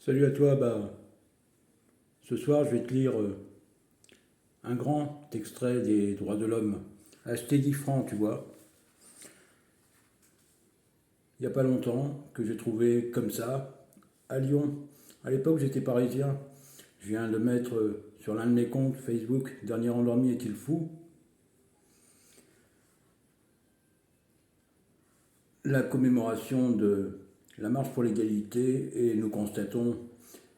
Salut à toi, ce soir je vais te lire un grand extrait des droits de l'homme. C'était 10 francs, tu vois. Il n'y a pas longtemps que j'ai trouvé comme ça, à Lyon. À l'époque j'étais parisien. Je viens de mettre sur l'un de mes comptes Facebook, Dernier endormi est-il fou, la commémoration de la marche pour l'égalité et nous constatons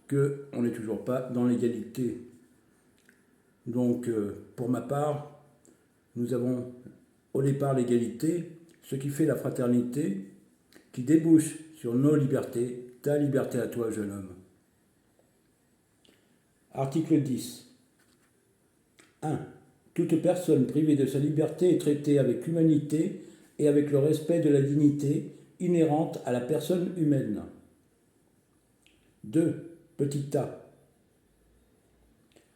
qu'on n'est toujours pas dans l'égalité. Donc pour ma part, nous avons au départ l'égalité, ce qui fait la fraternité, qui débouche sur nos libertés, ta liberté à toi, jeune homme. Article 10. 1. Toute personne privée de sa liberté est traitée avec humanité et avec le respect de la dignité inhérente à la personne humaine. 2. Petit a.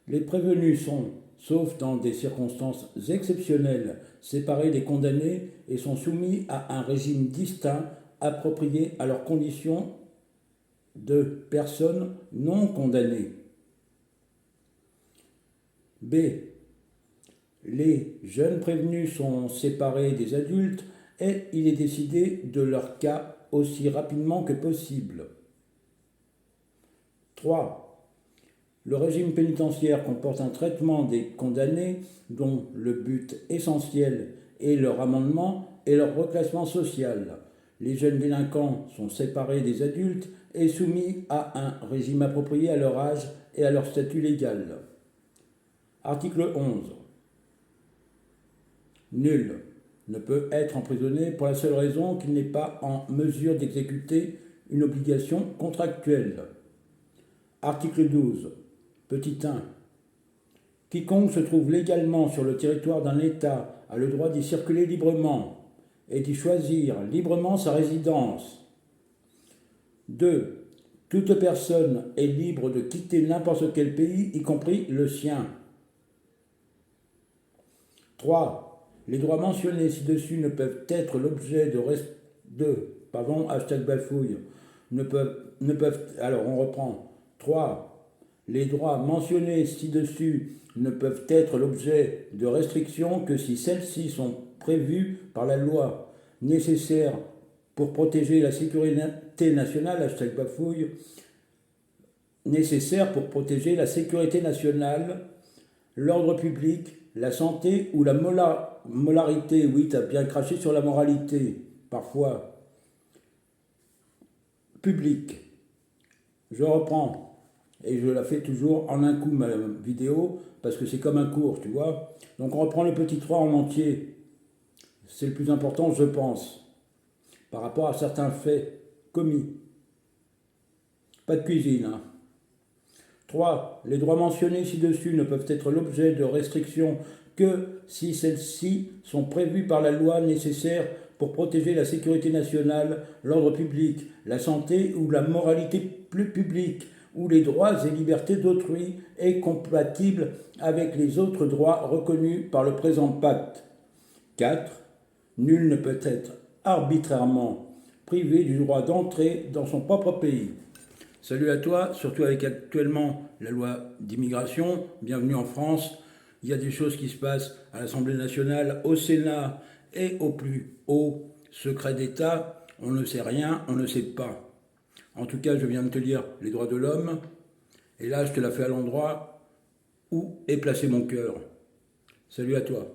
Les prévenus sont, sauf dans des circonstances exceptionnelles, séparés des condamnés et sont soumis à un régime distinct approprié à leurs conditions de personnes non condamnées. B. Les jeunes prévenus sont séparés des adultes et il est décidé de leur cas aussi rapidement que possible. 3. Le régime pénitentiaire comporte un traitement des condamnés dont le but essentiel est leur amendement et leur reclassement social. Les jeunes délinquants sont séparés des adultes et soumis à un régime approprié à leur âge et à leur statut légal. Article 11. Nul ne peut être emprisonné pour la seule raison qu'il n'est pas en mesure d'exécuter une obligation contractuelle. Article 12. Petit 1. Quiconque se trouve légalement sur le territoire d'un État a le droit d'y circuler librement et d'y choisir librement sa résidence. 2. Toute personne est libre de quitter n'importe quel pays, y compris le sien. 3. Les droits mentionnés ci-dessus ne peuvent être l'objet hashtag bafouille, alors on reprend. 3. Les droits mentionnés ci-dessus ne peuvent être l'objet de restrictions que si celles-ci sont prévues par la loi nécessaires pour protéger la sécurité nationale, hashtag bafouille, nécessaires pour protéger la sécurité nationale, l'ordre public, la santé ou la moralité. Oui, t'as bien craché sur la moralité, parfois. Public. Je reprends. Et je la fais toujours en un coup, ma vidéo, parce que c'est comme un cours, tu vois. Donc on reprend le petit 3 en entier. C'est le plus important, je pense, par rapport à certains faits commis. Pas de cuisine, hein. 3. Les droits mentionnés ci-dessus ne peuvent être l'objet de restrictions que si celles-ci sont prévues par la loi nécessaire pour protéger la sécurité nationale, l'ordre public, la santé ou la moralité plus publique, ou les droits et libertés d'autrui est compatible avec les autres droits reconnus par le présent pacte. 4. Nul ne peut être arbitrairement privé du droit d'entrer dans son propre pays. Salut à toi, surtout avec actuellement la loi d'immigration. Bienvenue en France. Il y a des choses qui se passent à l'Assemblée nationale, au Sénat et au plus haut secret d'État. On ne sait rien, on ne sait pas. En tout cas, je viens de te lire les droits de l'homme, et là, je te la fais à l'endroit où est placé mon cœur. Salut à toi.